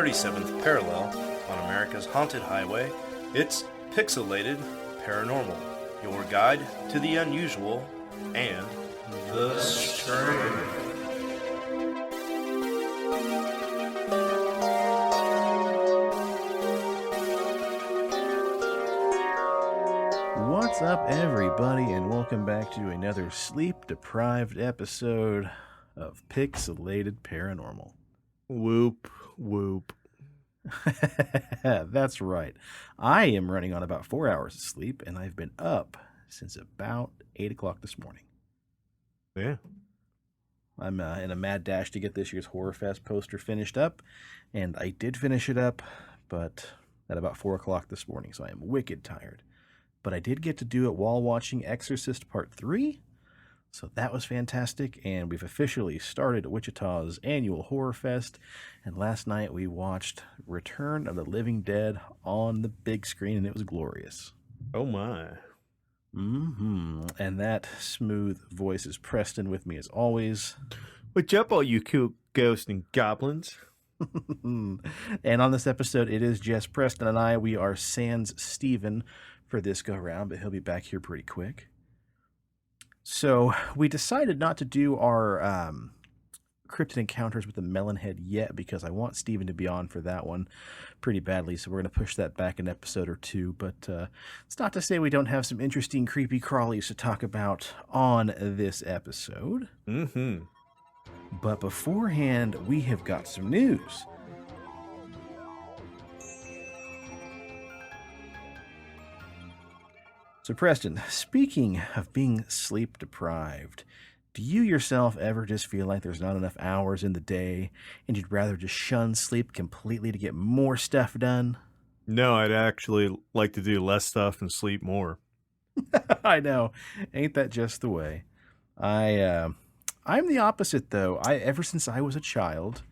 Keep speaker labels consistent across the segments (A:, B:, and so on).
A: 37th parallel on America's haunted highway. It's Pixelated Paranormal, your guide to the unusual and the strange.
B: What's up, everybody, and welcome back to another sleep-deprived episode of Pixelated Paranormal.
C: Whoop, whoop.
B: That's right. I am running on about 4 hours of sleep, and I've been up since about 8 o'clock this morning.
C: Yeah.
B: I'm in a mad dash to get this year's Horror Fest poster finished up, and I did finish it up, but at about 4 o'clock this morning, so I am wicked tired. But I did get to do it while watching Exorcist Part 3, so that was fantastic, and we've officially started Wichita's annual Horror Fest, and last night we watched Return of the Living Dead on the big screen, and it was glorious.
C: Oh my.
B: And that smooth voice is Preston with me as always.
C: What's up, all you cool ghosts and goblins?
B: And on this episode, it is just Preston and I. We are sans Steven for this go-round, but he'll be back here pretty quick. So we decided not to do our cryptid encounters with the melon head yet because I want Steven to be on for that one pretty badly, so we're going to push that back an episode or two. But it's not to say we don't have some interesting creepy crawlies to talk about on this episode. But beforehand, we have got some news. So Preston, speaking of being sleep deprived, do you yourself ever just feel like there's not enough hours in the day and you'd rather just shun sleep completely to get more stuff done?
C: No, I'd actually like to do less stuff and sleep more.
B: I know. Ain't that just the way? I'm the opposite, though. Ever since I was a child,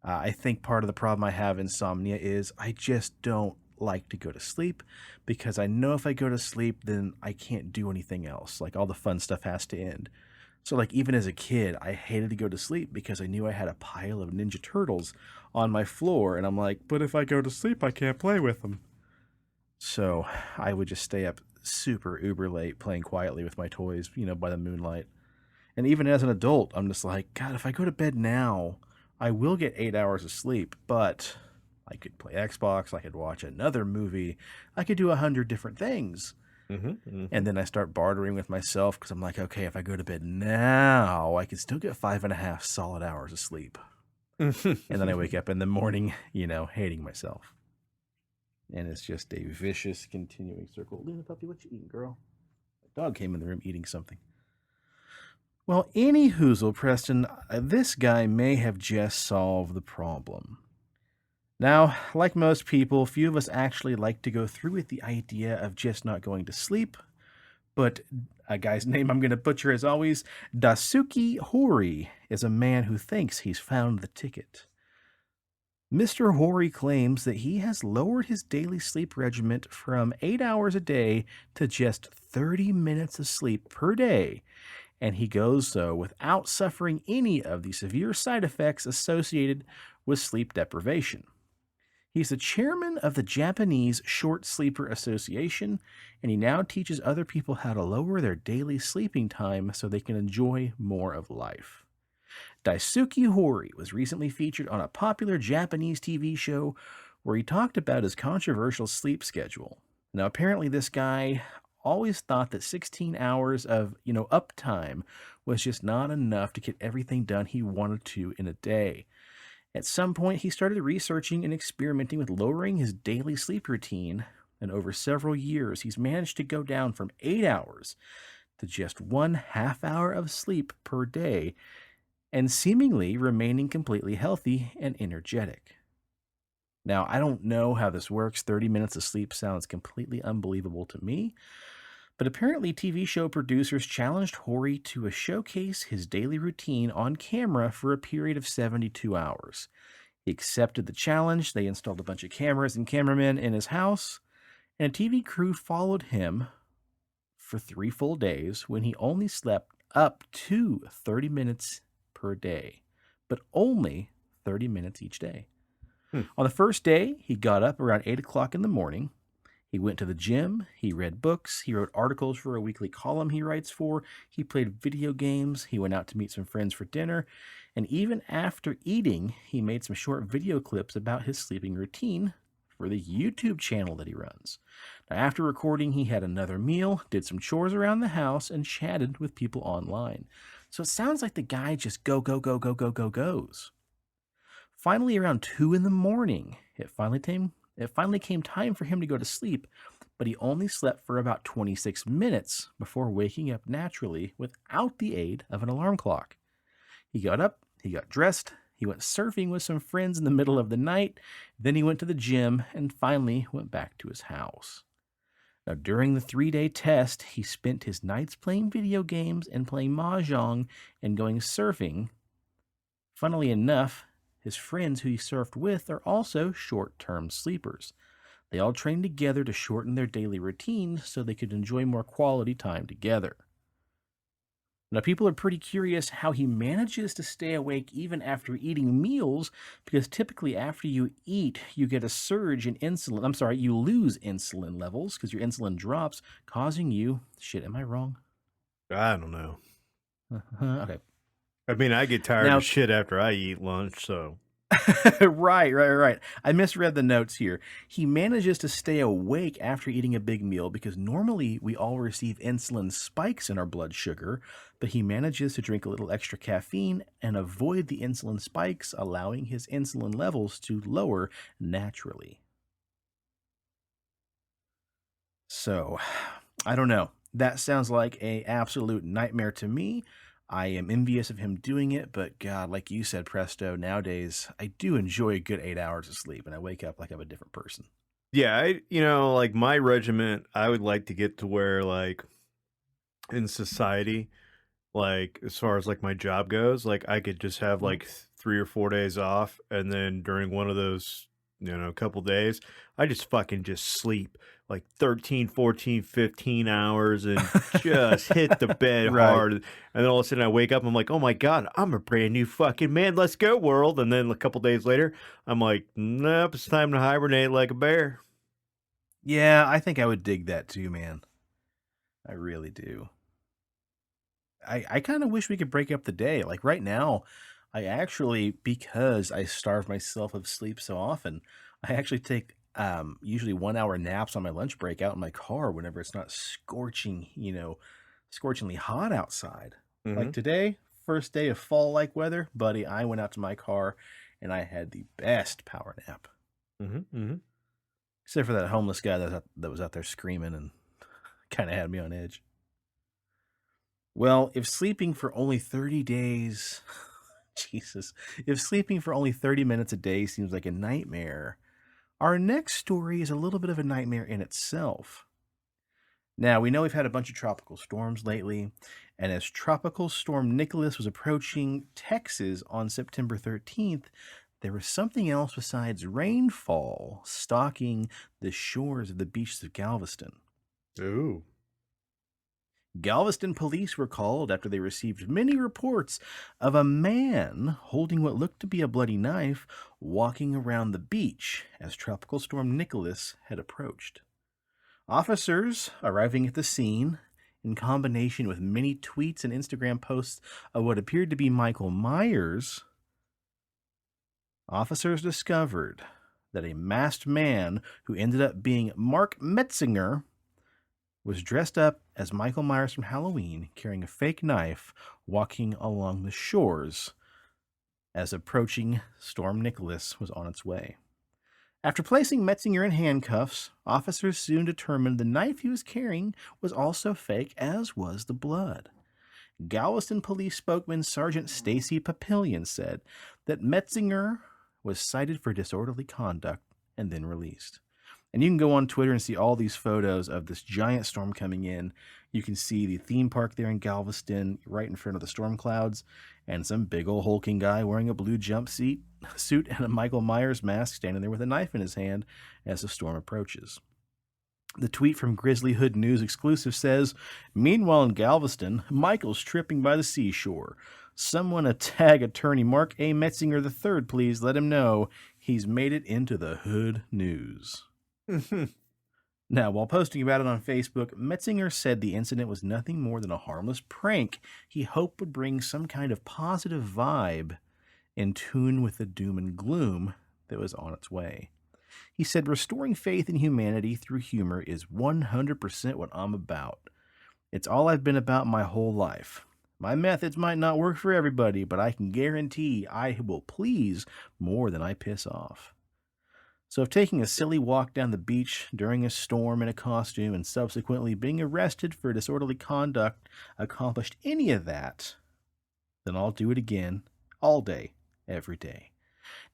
B: I think part of the problem I have insomnia is I just don't like to go to sleep because I know if I go to sleep, then I can't do anything else. Like all the fun stuff has to end. So like even as a kid, I hated to go to sleep because I knew I had a pile of Ninja Turtles on my floor. And I'm like, but if I go to sleep, I can't play with them. So I would just stay up super uber late playing quietly with my toys, by the moonlight. And even as an adult, I'm just like, God, if I go to bed now, I will get 8 hours of sleep, but I could play Xbox, I could watch another movie, I could do 100 different things. And then I start bartering with myself because I'm like, okay, if I go to bed now, I can still get 5.5 solid hours of sleep. And then I wake up in the morning, hating myself. And it's just a vicious, continuing circle. Luna, puppy, what you eating, girl? My dog came in the room eating something. Well, any hoozle, Preston, this guy may have just solved the problem. Now, like most people, few of us actually like to go through with the idea of just not going to sleep, but a guy's name I'm going to butcher as always, Daisuke Hori, is a man who thinks he's found the ticket. Mr. Hori claims that he has lowered his daily sleep regimen from 8 hours a day to just 30 minutes of sleep per day, and he goes so without suffering any of the severe side effects associated with sleep deprivation. He's the chairman of the Japanese Short Sleeper Association, and he now teaches other people how to lower their daily sleeping time so they can enjoy more of life. Daisuke Hori was recently featured on a popular Japanese TV show where he talked about his controversial sleep schedule. Now, apparently this guy always thought that 16 hours of, uptime was just not enough to get everything done he wanted to in a day. At some point, he started researching and experimenting with lowering his daily sleep routine, and over several years, he's managed to go down from 8 hours to just 1/2 hour of sleep per day, and seemingly remaining completely healthy and energetic. Now, I don't know how this works. 30 minutes of sleep sounds completely unbelievable to me, but apparently TV show producers challenged Hori to showcase his daily routine on camera for a period of 72 hours. He accepted the challenge. They installed a bunch of cameras and cameramen in his house, and a TV crew followed him for 3 full days when he only slept up to 30 minutes per day, but only 30 minutes each day. On the first day, he got up around 8 o'clock in the morning. He went to the gym, he read books, he wrote articles for a weekly column he writes for, he played video games, he went out to meet some friends for dinner, and even after eating, he made some short video clips about his sleeping routine for the YouTube channel that he runs. Now, after recording, he had another meal, did some chores around the house, and chatted with people online. So it sounds like the guy just goes. Finally, around 2 in the morning, it finally came time for him to go to sleep, but he only slept for about 26 minutes before waking up naturally without the aid of an alarm clock. He got up, he got dressed, he went surfing with some friends in the middle of the night, then he went to the gym, and finally went back to his house. Now, during the 3-day test, he spent his nights playing video games and playing mahjong and going surfing. Funnily enough, his friends who he surfed with are also short-term sleepers. They all trained together to shorten their daily routines so they could enjoy more quality time together. Now, people are pretty curious how he manages to stay awake even after eating meals, because typically after you eat, you get a surge in insulin. I'm sorry, you lose insulin levels because your insulin drops, causing you... Shit, am I wrong?
C: I don't know.
B: Okay.
C: I mean, I get tired of shit after I eat lunch, so.
B: Right. I misread the notes here. He manages to stay awake after eating a big meal because normally we all receive insulin spikes in our blood sugar, but he manages to drink a little extra caffeine and avoid the insulin spikes, allowing his insulin levels to lower naturally. So, I don't know. That sounds like an absolute nightmare to me. I am envious of him doing it, but God, like you said, Presto, nowadays I do enjoy a good 8 hours of sleep, and I wake up like I'm a different person.
C: Yeah, like my regiment, I would like to get to where, like, in society, like, as far as like my job goes, like I could just have like 3 or 4 days off, and then during one of those, couple days, I just fucking just sleep like 13, 14, 15 hours and just hit the bed hard. And then all of a sudden I wake up, I'm like, oh my God, I'm a brand new fucking man. Let's go, world. And then a couple days later, I'm like, nope, it's time to hibernate like a bear.
B: Yeah, I think I would dig that too, man. I really do. I kind of wish we could break up the day. Like right now, I actually, because I starve myself of sleep so often, I actually take usually 1 hour naps on my lunch break out in my car whenever it's not scorchingly hot outside. Like today, first day of fall-like weather, buddy, I went out to my car and I had the best power nap. Except for that homeless guy that was out there screaming and kind of had me on edge. Well, if sleeping for only 30 days... Jesus. If sleeping for only 30 minutes a day seems like a nightmare, our next story is a little bit of a nightmare in itself. Now, we know we've had a bunch of tropical storms lately, and as Tropical Storm Nicholas was approaching Texas on September 13th, there was something else besides rainfall stalking the shores of the beaches of Galveston.
C: Ooh.
B: Galveston police were called after they received many reports of a man holding what looked to be a bloody knife walking around the beach as Tropical Storm Nicholas had approached. Officers arriving at the scene, in combination with many tweets and Instagram posts of what appeared to be Michael Myers, officers discovered that a masked man who ended up being Mark Metzinger was dressed up as Michael Myers from Halloween, carrying a fake knife, walking along the shores as approaching Storm Nicholas was on its way. After placing Metzinger in handcuffs, officers soon determined the knife he was carrying was also fake, as was the blood. Galveston police spokesman Sergeant Stacy Papillion said that Metzinger was cited for disorderly conduct and then released. And you can go on Twitter and see all these photos of this giant storm coming in. You can see the theme park there in Galveston right in front of the storm clouds, and some big old hulking guy wearing a blue jumpsuit and a Michael Myers mask standing there with a knife in his hand as the storm approaches. The tweet from Grizzly Hood News exclusive says, "Meanwhile in Galveston, Michael's tripping by the seashore. Someone tag attorney Mark A. Metzinger III, please. Let him know he's made it into the hood news. Now, while posting about it on Facebook, Metzinger said the incident was nothing more than a harmless prank he hoped would bring some kind of positive vibe in tune with the doom and gloom that was on its way. He said, restoring faith in humanity through humor is 100% what I'm about. It's all I've been about my whole life. My methods might not work for everybody, but I can guarantee I will please more than I piss off. So if taking a silly walk down the beach during a storm in a costume and subsequently being arrested for disorderly conduct accomplished any of that, then I'll do it again, all day, every day.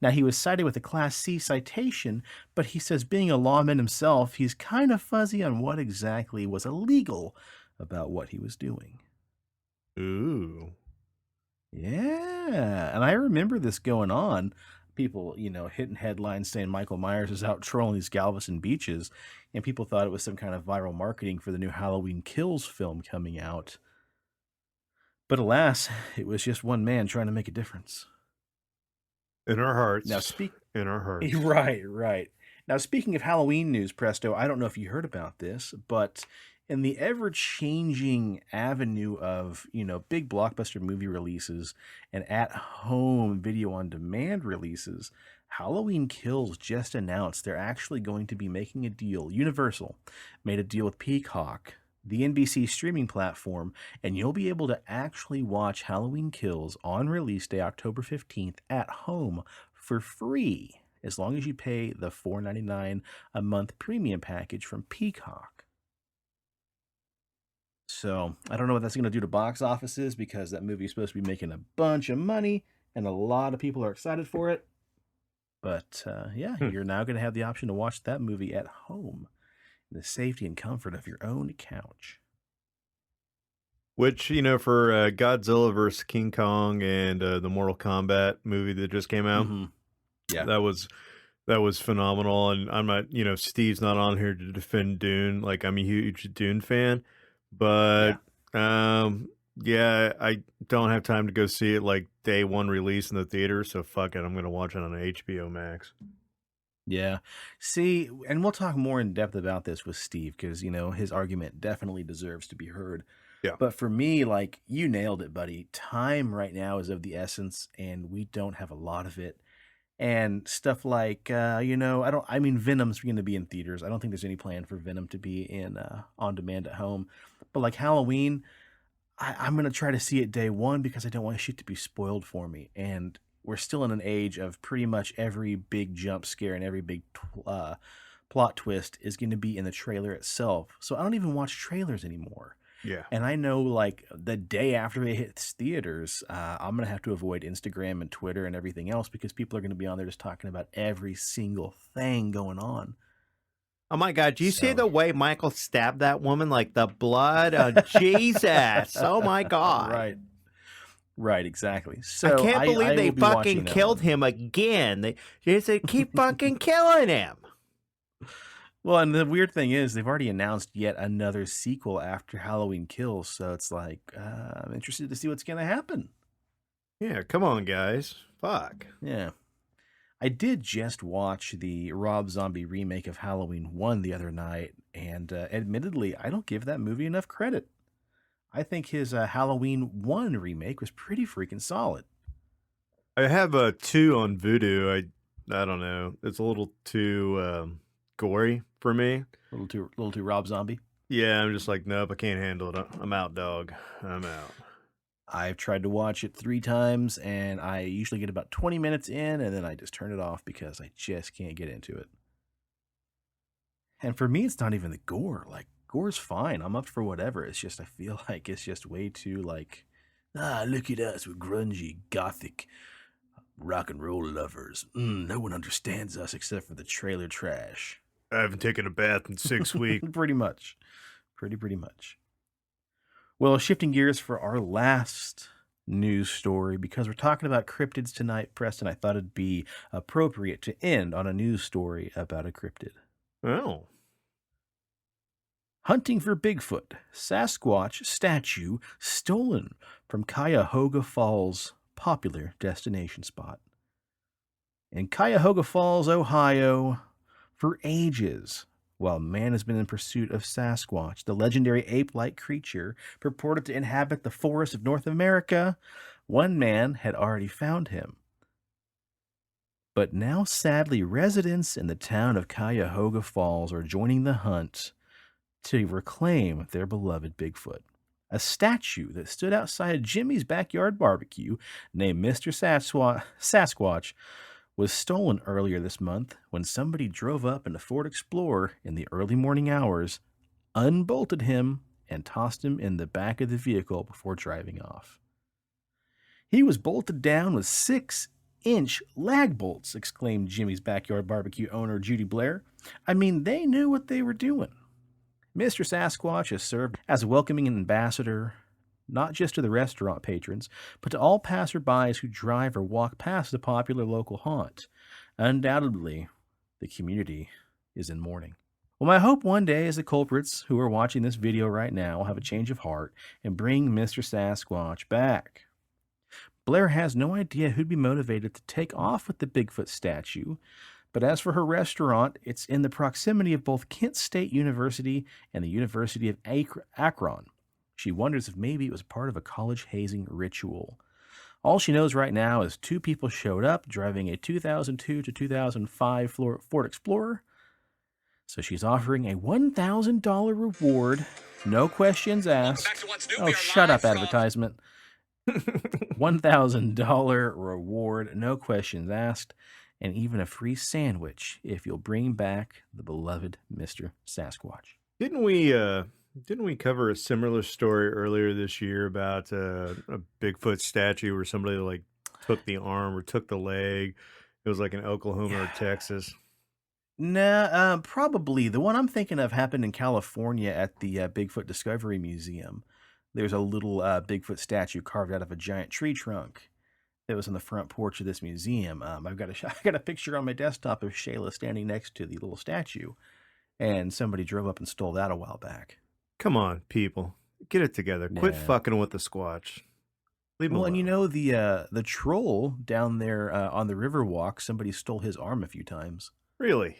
B: Now, he was cited with a Class C citation, but he says being a lawman himself, he's kind of fuzzy on what exactly was illegal about what he was doing.
C: Ooh.
B: Yeah, and I remember this going on. People, hitting headlines saying Michael Myers is out trolling these Galveston beaches, and people thought it was some kind of viral marketing for the new Halloween Kills film coming out. But alas, it was just one man trying to make a difference.
C: In our hearts.
B: Now,
C: in our hearts.
B: Right. Now, speaking of Halloween news, Presto, I don't know if you heard about this, but in the ever-changing avenue of, big blockbuster movie releases and at-home video-on-demand releases, Halloween Kills just announced they're actually going to be making a deal. Universal made a deal with Peacock, the NBC streaming platform, and you'll be able to actually watch Halloween Kills on release day, October 15th, at home for free, as long as you pay the $4.99 a month premium package from Peacock. So, I don't know what that's going to do to box offices, because that movie is supposed to be making a bunch of money, and a lot of people are excited for it. But, you're now going to have the option to watch that movie at home, in the safety and comfort of your own couch.
C: Which, for Godzilla vs. King Kong and the Mortal Kombat movie that just came out,
B: yeah,
C: that was phenomenal. And I'm not, Steve's not on here to defend Dune. Like, I'm a huge Dune fan, but I don't have time to go see it like day one release in the theater. So fuck it, I'm gonna watch it on HBO Max.
B: Yeah. See, and we'll talk more in depth about this with Steve, because, his argument definitely deserves to be heard.
C: Yeah.
B: But for me, you nailed it, buddy. Time right now is of the essence, and we don't have a lot of it. And stuff like, Venom's going to be in theaters. I don't think there's any plan for Venom to be in on demand at home. But like Halloween, I'm going to try to see it day one, because I don't want shit to be spoiled for me. And we're still in an age of pretty much every big jump scare and every big plot twist is going to be in the trailer itself. So I don't even watch trailers anymore.
C: Yeah.
B: And I know, the day after it hits theaters, I'm going to have to avoid Instagram and Twitter and everything else, because people are going to be on there just talking about every single thing going on.
C: Oh my God, do you see the way Michael stabbed that woman? Like the blood of Jesus. Oh my God.
B: Right, exactly. So
C: I can't believe they fucking killed him again. They said, keep fucking killing him.
B: Well, and the weird thing is, they've already announced yet another sequel after Halloween Kills, so it's like, I'm interested to see what's going to happen.
C: Yeah, come on, guys. Fuck.
B: Yeah. I did just watch the Rob Zombie remake of Halloween 1 the other night, and admittedly, I don't give that movie enough credit. I think his Halloween 1 remake was pretty freaking solid.
C: I have a 2 on Vudu. I don't know. It's a little too gory for me.
B: A little too Rob Zombie.
C: Yeah, I'm just like, nope, I can't handle it. I'm out, dog. I'm out.
B: I've tried to watch it 3 times, and I usually get about 20 minutes in, and then I just turn it off because I just can't get into it. And for me, it's not even the gore. Gore's fine. I'm up for whatever. It's just, I feel like it's just way too, look at us, we're grungy, gothic, rock and roll lovers. No one understands us except for the trailer trash.
C: I haven't taken a bath in 6 weeks.
B: Pretty much. Pretty much. Well, shifting gears for our last news story, because we're talking about cryptids tonight, Preston, I thought it'd be appropriate to end on a news story about a cryptid.
C: Oh.
B: Hunting for Bigfoot, Sasquatch statue stolen from Cuyahoga Falls popular destination spot. In Cuyahoga Falls, Ohio, for ages, while man has been in pursuit of Sasquatch, the legendary ape-like creature purported to inhabit the forests of North America, one man had already found him. But now, sadly, residents in the town of Cuyahoga Falls are joining the hunt to reclaim their beloved Bigfoot. A statue that stood outside Jimmy's backyard barbecue, named Mr. Sasquatch, was stolen earlier this month when somebody drove up in a Ford Explorer in the early morning hours, unbolted him, and tossed him in the back of the vehicle before driving off. He was bolted down with 6-inch lag bolts, exclaimed Jimmy's backyard barbecue owner Judy Blair. I mean, they knew what they were doing. Mr. Sasquatch has served as a welcoming ambassador, not just to the restaurant patrons, but to all passerbys who drive or walk past the popular local haunt. Undoubtedly, the community is in mourning. Well, my hope one day is the culprits who are watching this video right now will have a change of heart and bring Mr. Sasquatch back. Blair has no idea who'd be motivated to take off with the Bigfoot statue, but as for her restaurant, it's in the proximity of both Kent State University and the University of Akron. She wonders if maybe it was part of a college hazing ritual. All she knows right now is 2 people showed up driving a 2002 to 2005 Ford Explorer. So she's offering a $1,000 reward, no questions asked. Oh, shut up, advertisement. $1,000 reward, no questions asked, and even a free sandwich if you'll bring back the beloved Mr. Sasquatch.
C: Didn't we cover a similar story earlier this year about a Bigfoot statue where somebody like took the arm or took the leg? It was like in Oklahoma or Texas.
B: Nah, probably. The one I'm thinking of happened in California at the Bigfoot Discovery Museum. There's a little Bigfoot statue carved out of a giant tree trunk that was on the front porch of this museum. I've got a picture on my desktop of Shayla standing next to the little statue, and somebody drove up and stole that a while back.
C: Come on, people. Get it together. Quit fucking with the Squatch. Leave him alone.
B: And you know, the troll down there on the Riverwalk, somebody stole his arm a few times.
C: Really?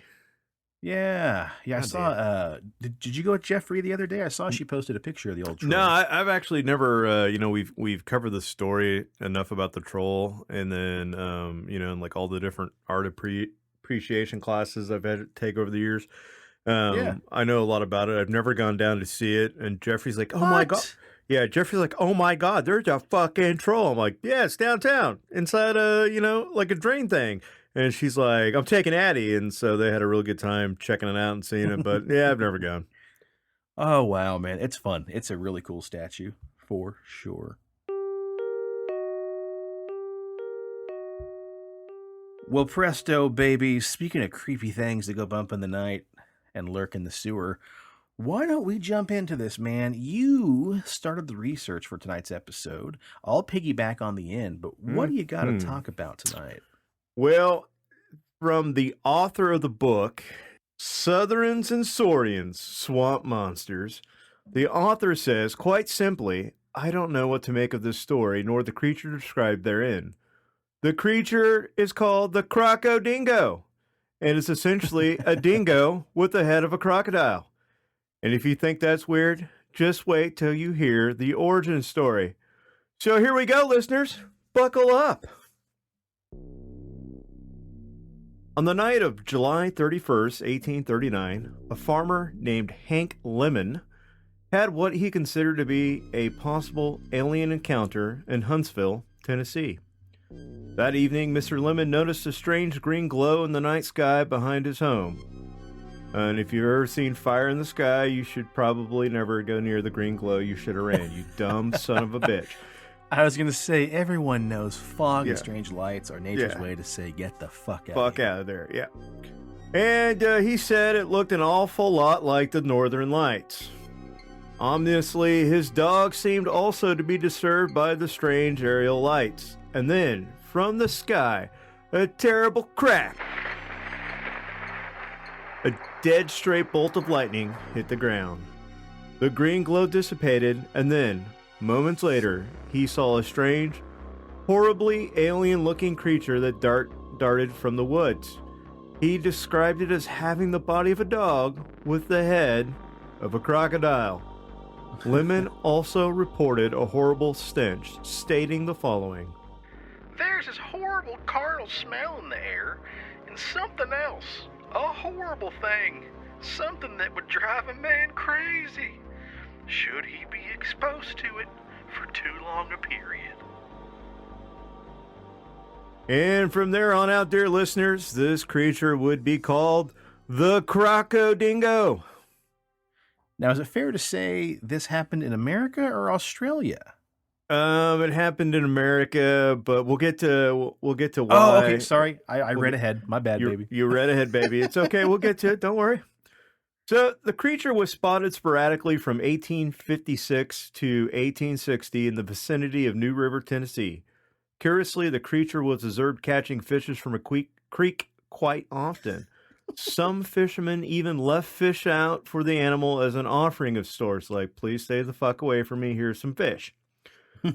B: Yeah. I saw. Did you go with Jeffrey the other day? I saw she posted a picture of the old troll.
C: No, I've actually never. We've covered the story enough about the troll, and then and like all the different art appreciation classes I've had to take over the years. I know a lot about it. I've never gone down to see it, and Jeffrey's like, "Oh my god." Yeah, Jeffrey's like, "Oh my god, there's a fucking troll." I'm like, "Yeah, it's downtown, inside like a drain thing." And she's like, "I'm taking Addie," and so they had a real good time checking it out and seeing it. But yeah, I've never gone.
B: Oh wow, man, it's fun. It's a really cool statue for sure. Well, presto, baby. Speaking of creepy things that go bump in the night and lurk in the sewer, why don't we jump into this, man? You started the research for tonight's episode. I'll piggyback on the end, but what do you got to talk about tonight?
C: Well, from the author of the book, Southrons and Saurians, Swamp Monsters, the author says, quite simply, I don't know what to make of this story, nor the creature described therein. The creature is called the Crocodingo, and it's essentially a dingo with the head of a crocodile. And if you think that's weird, just wait till you hear the origin story. So here we go, listeners. Buckle up. On the night of July 31st, 1839, a farmer named Hank Lemon had what he considered to be a possible alien encounter in Huntsville, Tennessee. That evening, Mr. Lemon noticed a strange green glow in the night sky behind his home. And if you've ever seen fire in the sky, you should probably never go near the green glow. You should have ran, you dumb son of a bitch.
B: I was going to say, everyone knows fog and strange lights are nature's way to say, get the fuck out
C: of there, yeah. And he said it looked an awful lot like the Northern Lights. Ominously, his dog seemed also to be disturbed by the strange aerial lights. And then, from the sky, a terrible crack. A dead straight bolt of lightning hit the ground. The green glow dissipated, and then, moments later, he saw a strange, horribly alien-looking creature that darted from the woods. He described it as having the body of a dog with the head of a crocodile. Lemon also reported a horrible stench, stating the following.
D: There's this horrible carnal smell in the air, and something else. A horrible thing. Something that would drive a man crazy. Should he be exposed to it for too long a period.
C: And from there on out, dear listeners, this creature would be called the Crocodingo.
B: Now, is it fair to say this happened in America or Australia?
C: It happened in America, but we'll get to why.
B: Oh, okay. Sorry, I read ahead. My bad, baby.
C: You read ahead, baby. It's okay. We'll get to it. Don't worry. So the creature was spotted sporadically from 1856 to 1860 in the vicinity of New River, Tennessee. Curiously, the creature was observed catching fishes from a creek quite often. Some fishermen even left fish out for the animal as an offering of sorts, like, please stay the fuck away from me, here's some fish.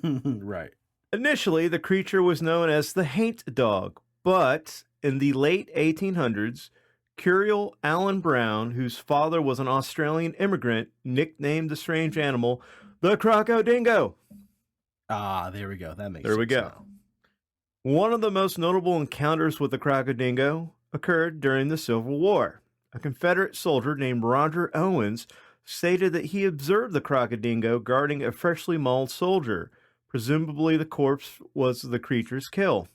B: Right.
C: Initially, the creature was known as the haint dog, but in the late 1800s, Curiel Allen Brown, whose father was an Australian immigrant, nicknamed the strange animal the Crocodingo.
B: Ah, there we go. That makes sense.
C: There we go.
B: Now.
C: One of the most notable encounters with the Crocodingo occurred during the Civil War. A Confederate soldier named Roger Owens stated that he observed the Crocodingo guarding a freshly mauled soldier. Presumably the corpse was the creature's kill.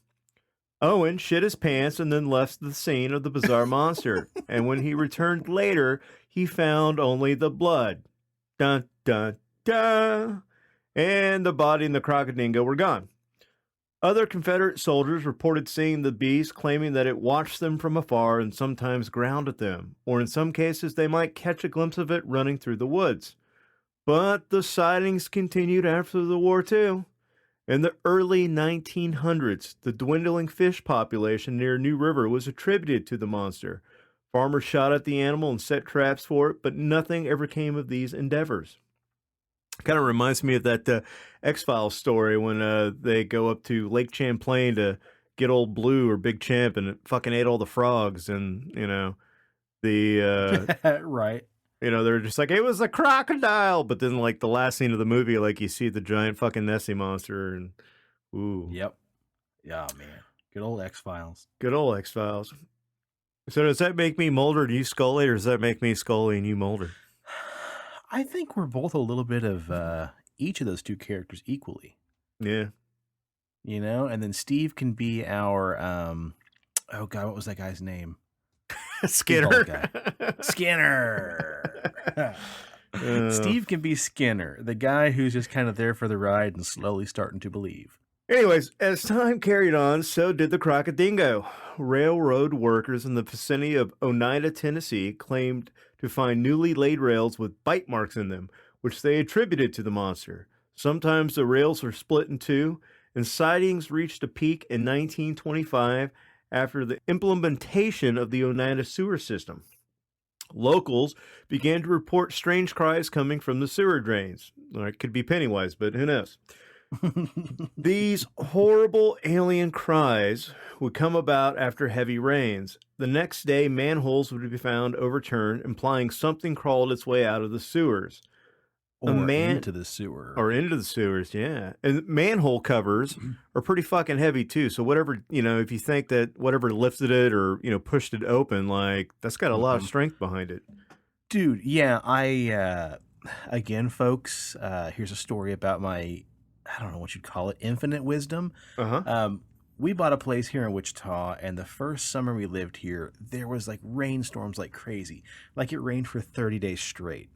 C: Owen shit his pants and then left the scene of the bizarre monster, and when he returned later, he found only the blood. Dun, dun, dun! And the body and the Crocodingo were gone. Other Confederate soldiers reported seeing the beast, claiming that it watched them from afar and sometimes growled at them, or in some cases they might catch a glimpse of it running through the woods. But the sightings continued after the war too. In the early 1900s, the dwindling fish population near New River was attributed to the monster. Farmers shot at the animal and set traps for it, but nothing ever came of these endeavors. Kind of reminds me of that X-Files story when they go up to Lake Champlain to get old Blue or Big Champ, and it fucking ate all the frogs, and, you know, the...
B: right.
C: You know, they're just like, it was a crocodile, but then, like, the last scene of the movie, like, you see the giant fucking Nessie monster, and, ooh.
B: Yep. Yeah, man. Good old X-Files.
C: Good old X-Files. So does that make me Mulder and you Scully, or does that make me Scully and you Mulder?
B: I think we're both a little bit of each of those two characters equally.
C: Yeah.
B: You know, and then Steve can be our, oh God, what was that guy's name?
C: Skinner.
B: Skinner. Steve can be Skinner, the guy who's just kind of there for the ride and slowly starting to believe.
C: Anyways, as time carried on, so did the Crocodingo. Railroad workers in the vicinity of Oneida, Tennessee, claimed to find newly laid rails with bite marks in them, which they attributed to the monster. Sometimes the rails were split in two, and sightings reached a peak in 1925 after the implementation of the Oneida sewer system. Locals began to report strange cries coming from the sewer drains. Or it could be Pennywise, but who knows? These horrible alien cries would come about after heavy rains. The next day, manholes would be found overturned, implying something crawled its way out of the sewers.
B: Into the sewer.
C: Or into the sewers, yeah. And manhole covers are pretty fucking heavy, too. So whatever, you know, if you think that whatever lifted it or, you know, pushed it open, like, that's got a lot of strength behind it.
B: Dude, yeah, again, folks, here's a story about my... I don't know what you'd call it, infinite wisdom. We bought a place here in Wichita, and the first summer we lived here, there was like rainstorms like crazy. Like it rained for 30 days straight.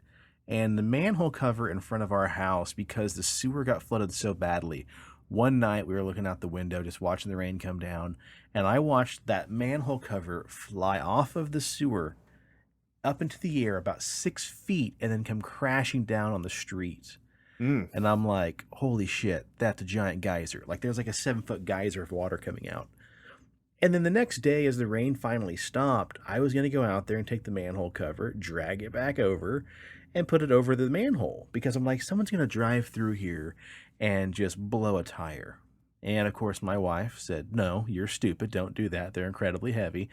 B: And the manhole cover in front of our house, because the sewer got flooded so badly, one night we were looking out the window just watching the rain come down, and I watched that manhole cover fly off of the sewer up into the air about 6 feet and then come crashing down on the street. And I'm like, holy shit, that's a giant geyser. Like there's like a 7-foot geyser of water coming out. And then the next day, as the rain finally stopped, I was going to go out there and take the manhole cover, drag it back over, and put it over the manhole. Because I'm like, someone's going to drive through here and just blow a tire. And of course, my wife said, no, you're stupid. Don't do that. They're incredibly heavy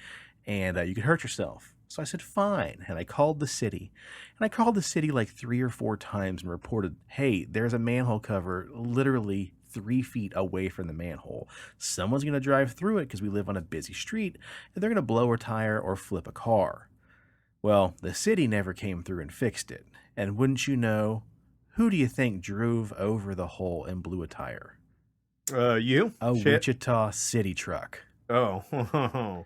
B: and you could hurt yourself. So I said, fine. And I called the city. And I called the city like 3 or 4 times and reported, hey, there's a manhole cover literally 3 feet away from the manhole. Someone's going to drive through it because we live on a busy street and they're going to blow a tire or flip a car. Well, the city never came through and fixed it. And wouldn't you know, who do you think drove over the hole and blew a tire?
C: You?
B: A
C: Shit.
B: Wichita city truck.
C: Oh.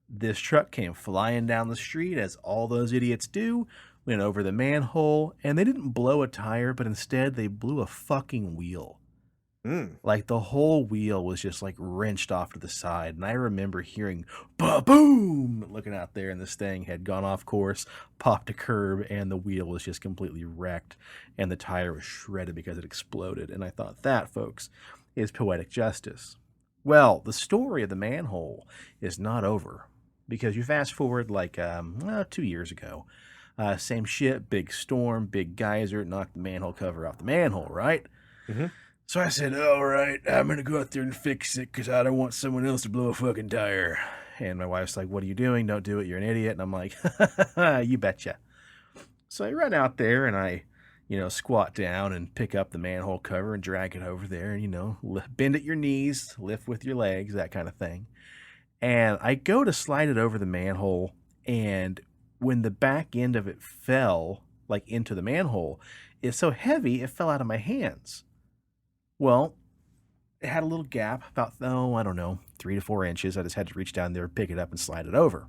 B: This truck came flying down the street, as all those idiots do, went over the manhole, and they didn't blow a tire, but instead they blew a fucking wheel. Like the whole wheel was just like wrenched off to the side. And I remember hearing ba-boom, looking out there, and this thing had gone off course, popped a curb, and the wheel was just completely wrecked. And the tire was shredded because it exploded. And I thought that, folks, is poetic justice. Well, the story of the manhole is not over, because you fast forward like 2 years ago. Same shit, big storm, big geyser, knocked the manhole cover off the manhole, right?
C: Mm-hmm.
B: So I said, all right, I'm going to go out there and fix it because I don't want someone else to blow a fucking tire. And my wife's like, what are you doing? Don't do it. You're an idiot. And I'm like, you betcha. So I run out there and I, squat down and pick up the manhole cover and drag it over there and, bend at your knees, lift with your legs, that kind of thing. And I go to slide it over the manhole, and when the back end of it fell, like into the manhole, it's so heavy it fell out of my hands. Well, it had a little gap, about, 3 to 4 inches. I just had to reach down there, pick it up, and slide it over.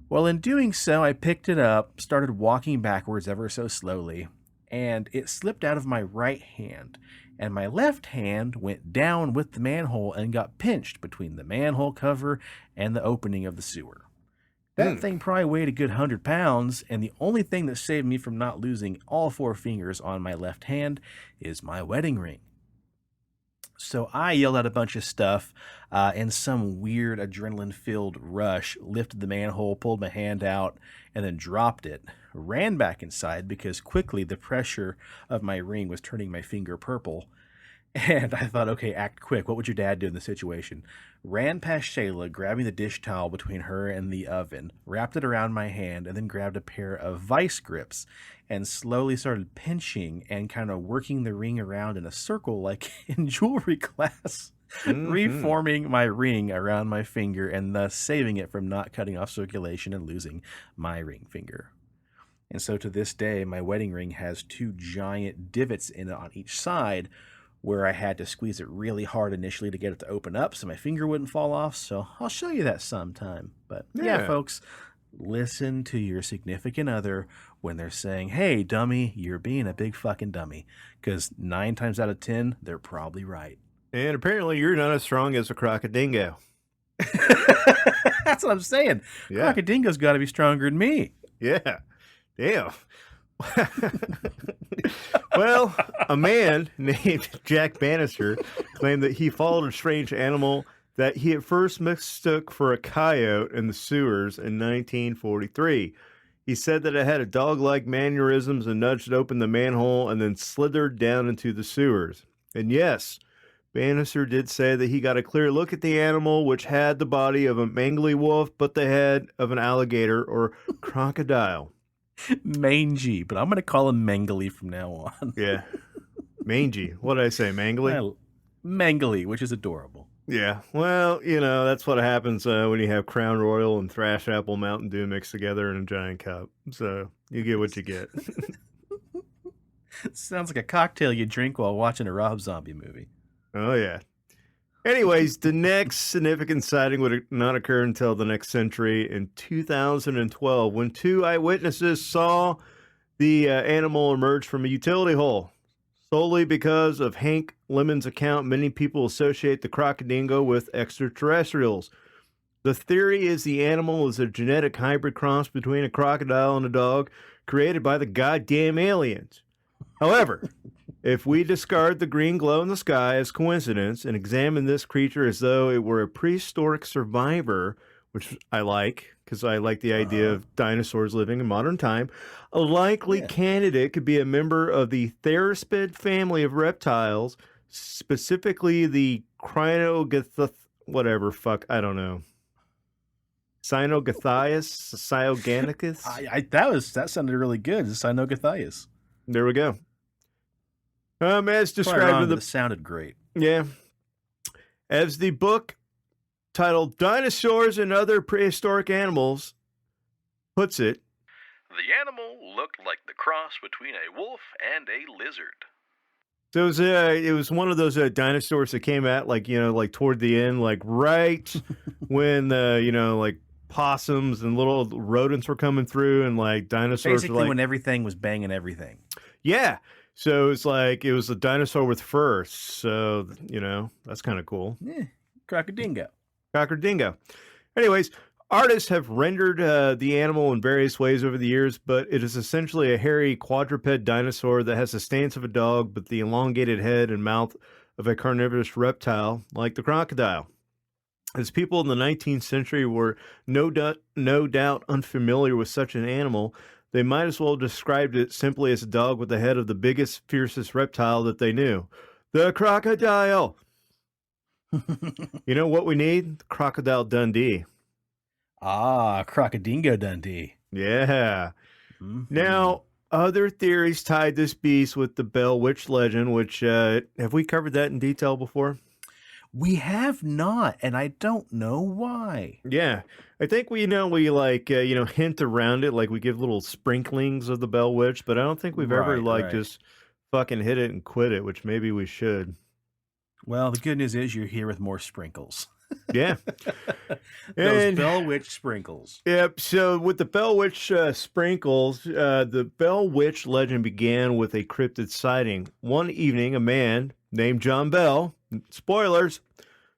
B: Well, in doing so, I picked it up, started walking backwards ever so slowly, and it slipped out of my right hand, and my left hand went down with the manhole and got pinched between the manhole cover and the opening of the sewer. That thing probably weighed a good 100 pounds, and the only thing that saved me from not losing all 4 fingers on my left hand is my wedding ring. So I yelled out a bunch of stuff, and some weird adrenaline-filled rush lifted the manhole, pulled my hand out, and then dropped it. Ran back inside because quickly the pressure of my ring was turning my finger purple. And I thought, okay, act quick. What would your dad do in the situation? Ran past Shayla, grabbing the dish towel between her and the oven, wrapped it around my hand, and then grabbed a pair of vice grips and slowly started pinching and kind of working the ring around in a circle like in jewelry class, reforming my ring around my finger and thus saving it from not cutting off circulation and losing my ring finger. And so to this day, my wedding ring has 2 giant divots in it on each side, where I had to squeeze it really hard initially to get it to open up so my finger wouldn't fall off. So I'll show you that sometime. But yeah, folks, listen to your significant other when they're saying, hey, dummy, you're being a big fucking dummy. Because 9 times out of 10, they're probably right.
C: And apparently you're not as strong as a Crocodingo.
B: That's what I'm saying.
C: Yeah.
B: Crocodingo's got to be stronger than me.
C: Yeah. Damn. Well, a man named Jack Bannister claimed that he followed a strange animal that he at first mistook for a coyote in the sewers in 1943. He said that it had a dog-like mannerisms and nudged open the manhole and then slithered down into the sewers. And yes, Bannister did say that he got a clear look at the animal, which had the body of a mangly wolf but the head of an alligator or crocodile.
B: Mangy, but I'm going to call him Mangly from now on.
C: Yeah. Mangy. What did I say? Mangly?
B: Mangly, which is adorable.
C: Yeah. Well, that's what happens when you have Crown Royal and Thrash Apple Mountain Dew mixed together in a giant cup. So you get what you get.
B: Sounds like a cocktail you drink while watching a Rob Zombie movie.
C: Oh, yeah. Anyways, the next significant sighting would not occur until the next century in 2012 when 2 eyewitnesses saw the animal emerge from a utility hole. Solely because of Hank Lemon's account, many people associate the Crocodingo with extraterrestrials. The theory is the animal is a genetic hybrid cross between a crocodile and a dog created by the goddamn aliens. However, if we discard the green glow in the sky as coincidence and examine this creature as though it were a prehistoric survivor, which I like, because I like the idea of dinosaurs living in modern time, a likely candidate could be a member of the Theraspid family of reptiles, specifically the Cryogath, whatever, fuck, I don't know. Cynogathias, Cyoganicus.
B: That sounded really good. Cynogathias.
C: There we go. As
B: Probably
C: described
B: wrong,
C: in
B: but
C: the
B: it sounded great.
C: yeah, as the book titled "Dinosaurs and Other Prehistoric Animals" puts it,
D: The animal looked like the cross between a wolf and a lizard.
C: so it was one of those dinosaurs that came out like toward the end, like right when like possums and little rodents were coming through, and like dinosaurs
B: Basically,
C: were like
B: when everything was banging everything.
C: yeah. So it's like it was a dinosaur with fur. So that's kind of cool.
B: Yeah, Crocodingo.
C: Crocodingo. Anyways, artists have rendered the animal in various ways over the years, but it is essentially a hairy quadruped dinosaur that has the stance of a dog, but the elongated head and mouth of a carnivorous reptile, like the crocodile. As people in the 19th century were no doubt unfamiliar with such an animal, they might as well have described it simply as a dog with the head of the biggest, fiercest reptile that they knew. The crocodile! You know what we need? Crocodile Dundee.
B: Ah, Crocodingo Dundee.
C: Yeah.
B: Mm-hmm.
C: Now, other theories tied this beast with the Bell Witch legend, which, have we covered that in detail before?
B: We have not, and I don't know why.
C: Yeah. I think we hint around it, like we give little sprinklings of the Bell Witch, but I don't think we've ever,
B: Right.
C: just fucking hit it and quit it, which maybe we should.
B: Well, the good news is you're here with more sprinkles.
C: Yeah.
B: Those Bell Witch sprinkles.
C: Yep. So with the Bell Witch sprinkles, the Bell Witch legend began with a cryptid sighting. One evening, a man named John Bell, spoilers,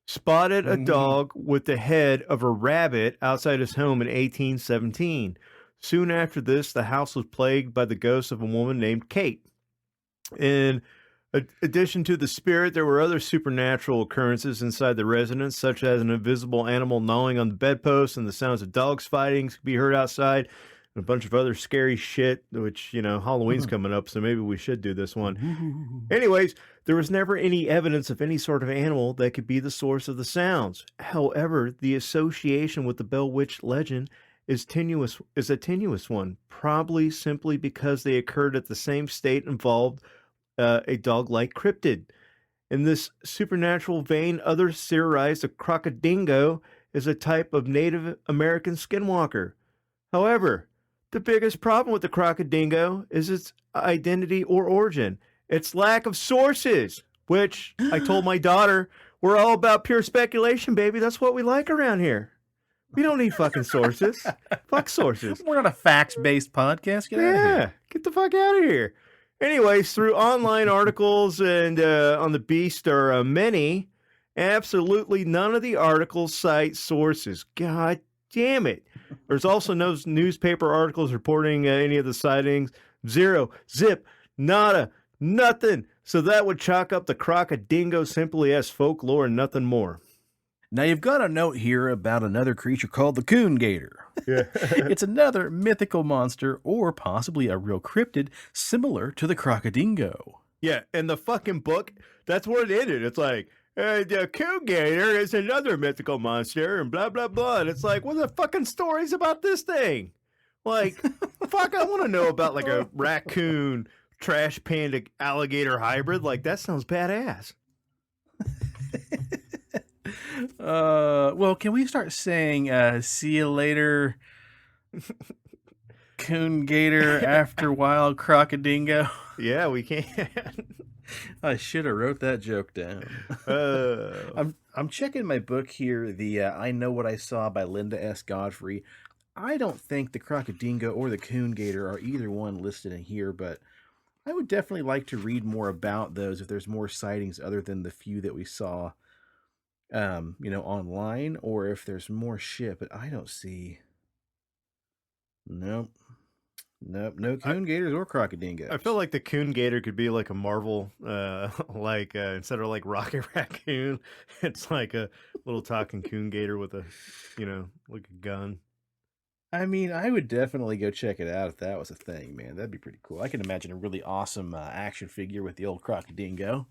C: spotted a dog with the head of a rabbit outside his home in 1817. Soon after this, the house was plagued by the ghost of a woman named Kate. In addition to the spirit, there were other supernatural occurrences inside the residence, such as an invisible animal gnawing on the bedpost and the sounds of dogs fighting could be heard outside, and a bunch of other scary shit, which, Halloween's coming up, so maybe we should do this one. Anyways, there was never any evidence of any sort of animal that could be the source of the sounds. However, the association with the Bell Witch legend is a tenuous one, probably simply because they occurred at the same state involved a dog-like cryptid. In this supernatural vein, others theorized a crocodingo is a type of Native American skinwalker. However, the biggest problem with the crocodingo is its identity or origin, its lack of sources, which I told my daughter, we're all about pure speculation, baby. That's what we like around here. We don't need fucking sources. Fuck sources.
B: We're not a facts-based podcast. Get out of here.
C: Get the fuck out of here. Anyways, through online articles and on the Beast are many, absolutely none of the articles cite sources. God damn it. There's also no newspaper articles reporting any of the sightings. Zero, zip, nada, nothing. So that would chalk up the crocodingo simply as folklore and nothing more.
B: Now, you've got a note here about another creature called the coon gator.
C: Yeah.
B: It's another mythical monster or possibly a real cryptid similar to the crocodingo.
C: Yeah, and the fucking book, that's where it ended. It's like, the coon gator is another mythical monster and blah, blah, blah. And it's like, what are the fucking stories about this thing? Like, fuck, I want to know about like a raccoon trash panda alligator hybrid. Like, that sounds badass.
B: Well, can we start saying see you later, coon gator, after wild crocodingo?
C: Yeah, we can.
B: I should have wrote that joke down. I'm checking my book here, the I Know What I Saw by Linda S. Godfrey. I don't think the crocodingo or the coon gator are either one listed in here, but I would definitely like to read more about those if there's more sightings other than the few that we saw online, or if there's more shit, but I don't see. Nope, no coon gators or crocodingos.
C: I feel like the coon gator could be like a Marvel, instead of like Rocket Raccoon, it's like a little talking coon gator with a, like a gun.
B: I mean, I would definitely go check it out if that was a thing, man. That'd be pretty cool. I can imagine a really awesome action figure with the old crocodingo.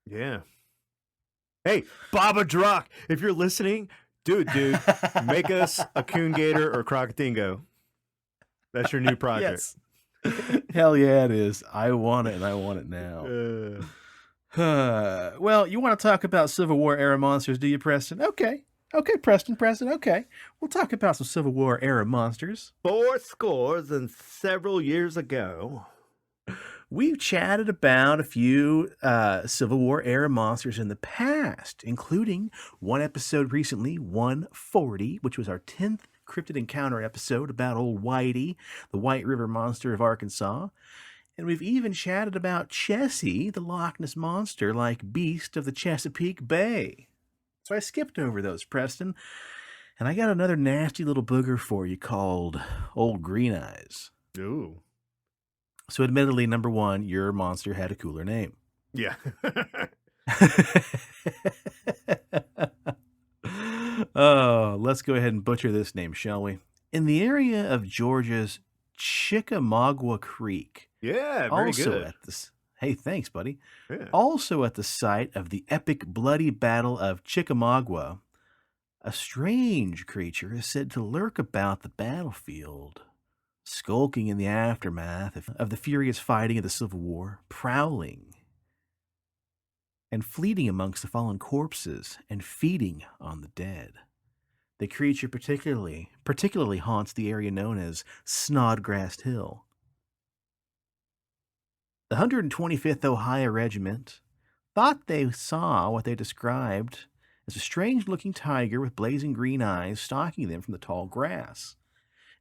C: Yeah. Hey, Baba Drock, if you're listening, dude, make us a coon gator or crocodingo. That's your new project.
B: Yes. Hell yeah, it is. I want it, and I want it now. Well, you want to talk about Civil War era monsters, do you, Preston? Okay, Preston, okay. We'll talk about some Civil War era monsters.
C: 4 scores and several years ago.
B: We've chatted about a few Civil War era monsters in the past, including one episode recently, 140, which was our 10th Cryptid Encounter episode about old Whitey, the White River Monster of Arkansas. And we've even chatted about Chessie, the Loch Ness Monster-like beast of the Chesapeake Bay. So I skipped over those, Preston. And I got another nasty little booger for you called Old Green Eyes.
C: Ooh.
B: So admittedly, number one, your monster had a cooler name.
C: Yeah.
B: Oh, let's go ahead and butcher this name, shall we? In the area of Georgia's Chickamauga Creek.
C: Yeah, very good.
B: Hey, thanks, buddy.
C: Yeah.
B: Also at the site of the epic bloody Battle of Chickamauga, a strange creature is said to lurk about the battlefield, skulking in the aftermath of the furious fighting of the Civil War, prowling and fleeting amongst the fallen corpses and feeding on the dead. The creature particularly haunts the area known as Snodgrass Hill. The 125th Ohio Regiment thought they saw what they described as a strange-looking tiger with blazing green eyes stalking them from the tall grass.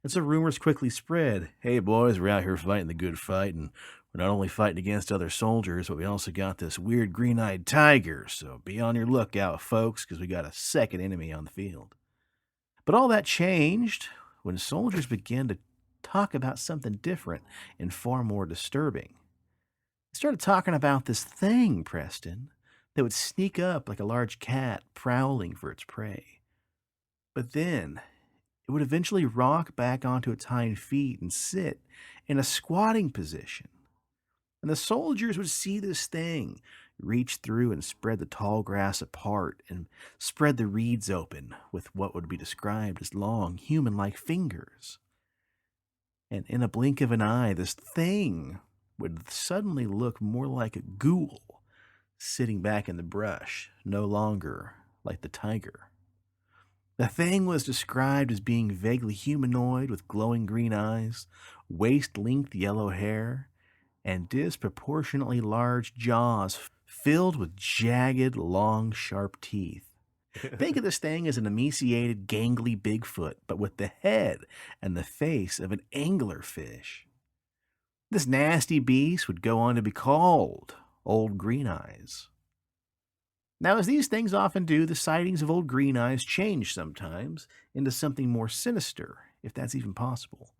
B: And so rumors quickly spread. Hey, boys, we're out here fighting the good fight, and we're not only fighting against other soldiers, but we also got this weird green-eyed tiger, so be on your lookout, folks, because we got a second enemy on the field. But all that changed when soldiers began to talk about something different and far more disturbing. They started talking about this thing, Preston, that would sneak up like a large cat prowling for its prey. But then it would eventually rock back onto its hind feet and sit in a squatting position. And the soldiers would see this thing reach through and spread the tall grass apart and spread the reeds open with what would be described as long, human-like fingers. And in a blink of an eye, this thing would suddenly look more like a ghoul sitting back in the brush, no longer like the tiger. The thing was described as being vaguely humanoid with glowing green eyes, waist-length yellow hair, and disproportionately large jaws filled with jagged, long, sharp teeth. Think of this thing as an emaciated, gangly Bigfoot, but with the head and the face of an anglerfish. This nasty beast would go on to be called Old Green Eyes. Now, as these things often do, the sightings of Old Green Eyes change sometimes into something more sinister, if that's even possible.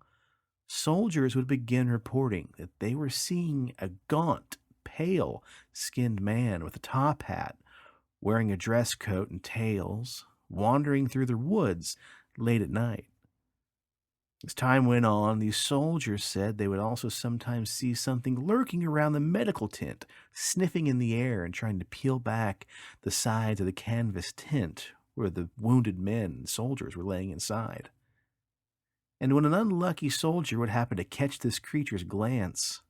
B: Soldiers would begin reporting that they were seeing a gaunt, pale-skinned man with a top hat, wearing a dress coat and tails, wandering through the woods late at night. As time went on, these soldiers said they would also sometimes see something lurking around the medical tent, sniffing in the air and trying to peel back the sides of the canvas tent where the wounded men and soldiers were laying inside. And when an unlucky soldier would happen to catch this creature's glance,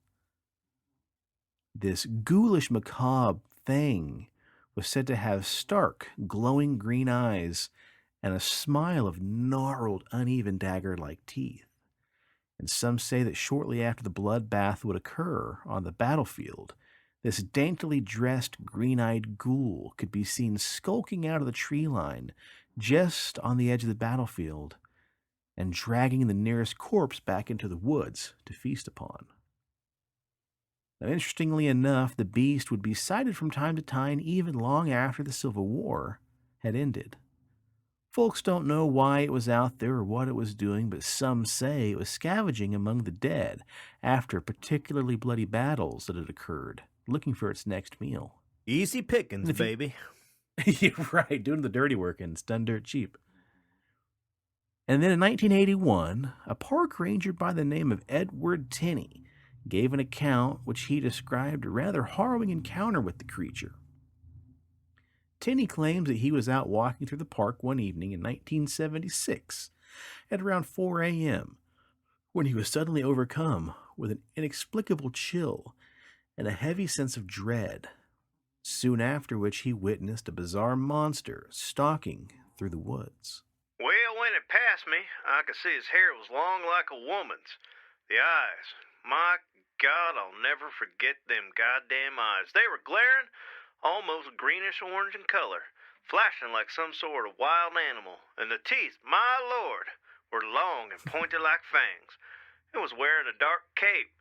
B: this ghoulish, macabre thing was said to have stark, glowing green eyes and a smile of gnarled, uneven dagger-like teeth. And some say that shortly after the bloodbath would occur on the battlefield, this daintily dressed, green-eyed ghoul could be seen skulking out of the tree line just on the edge of the battlefield and dragging the nearest corpse back into the woods to feast upon. Now, interestingly enough, the beast would be sighted from time to time even long after the Civil War had ended. Folks don't know why it was out there or what it was doing, but some say it was scavenging among the dead after particularly bloody battles that had occurred, looking for its next meal.
C: Easy pickings, baby.
B: You're right, doing the dirty work, and it's done dirt cheap. And then in 1981, a park ranger by the name of Edward Tenney gave an account which he described a rather harrowing encounter with the creature. Tenney claims that he was out walking through the park one evening in 1976 at around 4 a.m. when he was suddenly overcome with an inexplicable chill and a heavy sense of dread, soon after which he witnessed a bizarre monster stalking through the woods.
C: Well, when it passed me, I could see his hair was long like a woman's. The eyes, my God, I'll never forget them goddamn eyes. They were glaring, almost greenish-orange in color, flashing like some sort of wild animal. And the teeth, my Lord, were long and pointed like fangs. It was wearing a dark cape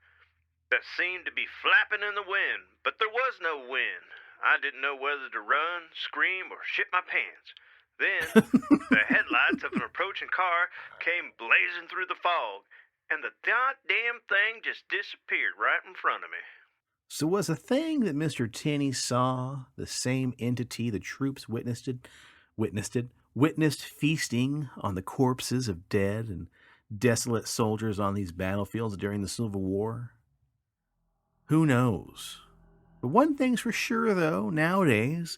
C: that seemed to be flapping in the wind, but there was no wind. I didn't know whether to run, scream, or shit my pants. Then, the headlights of an approaching car came blazing through the fog, and the goddamn thing just disappeared right in front of me.
B: So was the thing that Mr. Tenney saw the same entity the troops witnessed feasting on the corpses of dead and desolate soldiers on these battlefields during the Civil War? Who knows? But one thing's for sure, though, nowadays,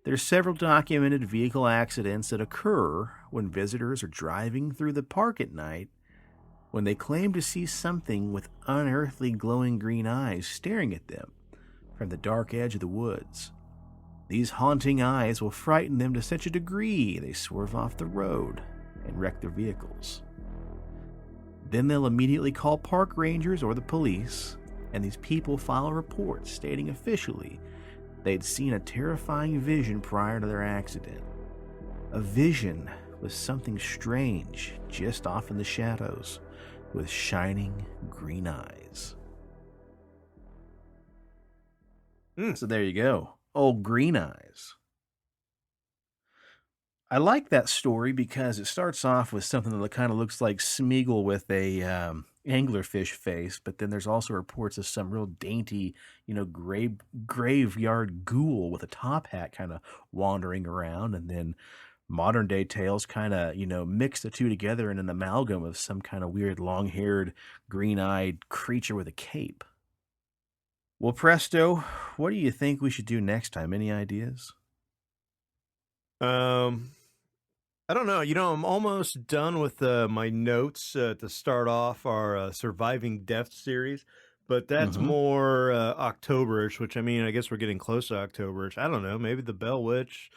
B: there's several documented vehicle accidents that occur when visitors are driving through the park at night when they claim to see something with unearthly glowing green eyes staring at them from the dark edge of the woods. These haunting eyes will frighten them to such a degree they swerve off the road and wreck their vehicles. Then they'll immediately call park rangers or the police, and these people file a report stating officially they'd seen a terrifying vision prior to their accident. A vision with something strange just off in the shadows with shining green eyes. So there you go. Old Green Eyes. I like that story because it starts off with something that kind of looks like Smeagol with a anglerfish face, but then there's also reports of some real dainty, graveyard ghoul with a top hat kind of wandering around, and then modern day tales kind of, mix the two together in an amalgam of some kind of weird long-haired, green-eyed creature with a cape. Well, Presto, what do you think we should do next time? Any ideas?
C: I don't know. I'm almost done with my notes to start off our Surviving Death series, but that's more Octoberish, which, I guess we're getting close to Octoberish. I don't know. Maybe the Bell Witch.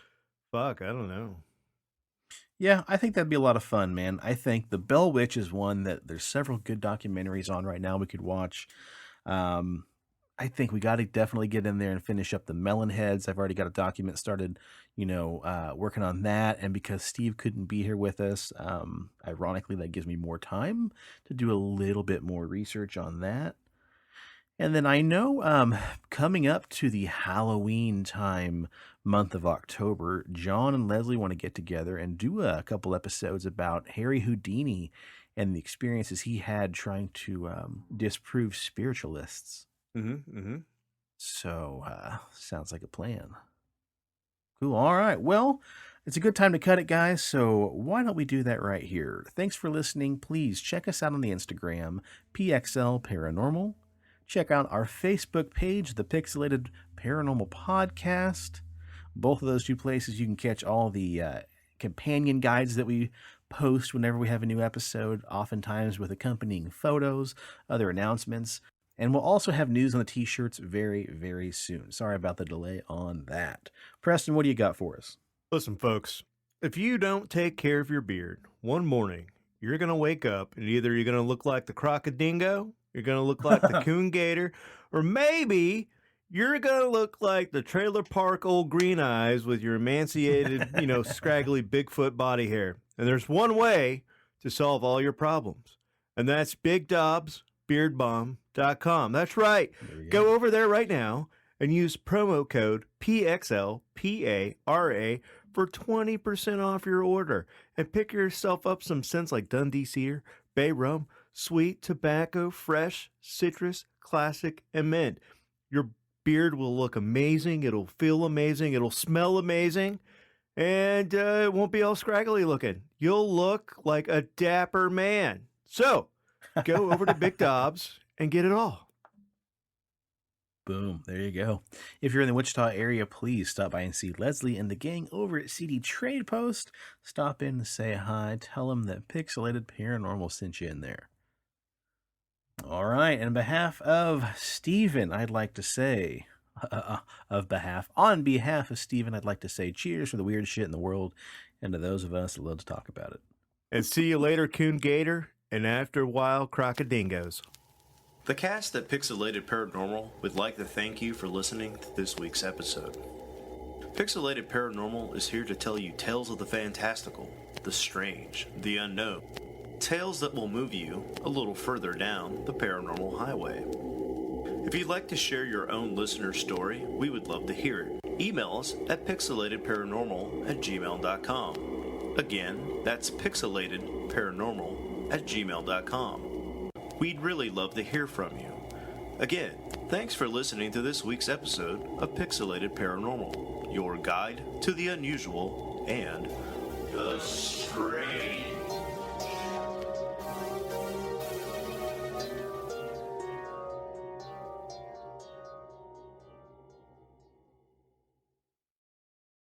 C: Fuck, I don't know.
B: Yeah, I think that'd be a lot of fun, man. I think the Bell Witch is one that there's several good documentaries on right now we could watch. I think we got to definitely get in there and finish up the Melonheads. I've already got a document started, working on that. And because Steve couldn't be here with us, ironically, that gives me more time to do a little bit more research on that. And then I know coming up to the Halloween time month of October, John and Leslie want to get together and do a couple episodes about Harry Houdini and the experiences he had trying to disprove spiritualists. So, sounds like a plan. Cool. All right. Well, it's a good time to cut it, guys. So why don't we do that right here? Thanks for listening. Please check us out on the Instagram, PXL Paranormal. Check out our Facebook page, the Pixelated Paranormal Podcast. Both of those two places you can catch all the companion guides that we post whenever we have a new episode, oftentimes with accompanying photos, other announcements. And we'll also have news on the t-shirts very, very soon. Sorry about the delay on that. Preston, what do you got for us?
C: Listen, folks, if you don't take care of your beard, one morning, you're going to wake up and either you're going to look like the Crocodingo, you're going to look like the Coon Gator, or maybe you're going to look like the Trailer Park Old Green Eyes with your emaciated, scraggly Bigfoot body hair. And there's one way to solve all your problems, and that's Big Dobbs beardbalm.com. That's right. Go over there right now and use promo code PXLPARA for 20% off your order, and pick yourself up some scents like Dundee Cedar, Bay Rum, Sweet Tobacco, Fresh, Citrus, Classic, and Mint. Your beard will look amazing. It'll feel amazing. It'll smell amazing. And it won't be all scraggly looking. You'll look like a dapper man. So, go over to Big Dobbs and get it all.
B: Boom. There you go. If you're in the Wichita area, please stop by and see Leslie and the gang over at CD Trade Post. Stop in and say hi. Tell them that Pixelated Paranormal sent you in there. All right. And on behalf of Steven, I'd like to say, on behalf of Steven, I'd like to say cheers for the weird shit in the world and to those of us that love to talk about it.
C: And see you later, Coon Gator, and after a while, Crocodingos.
A: The cast at Pixelated Paranormal would like to thank you for listening to this week's episode. Pixelated Paranormal is here to tell you tales of the fantastical, the strange, the unknown. Tales that will move you a little further down the paranormal highway. If you'd like to share your own listener story, we would love to hear it. Email us at pixelatedparanormal@gmail.com. Again, that's pixelatedparanormal@gmail.com. We'd really love to hear from you. Again, thanks for listening to this week's episode of Pixelated Paranormal, your guide to the unusual and the strange.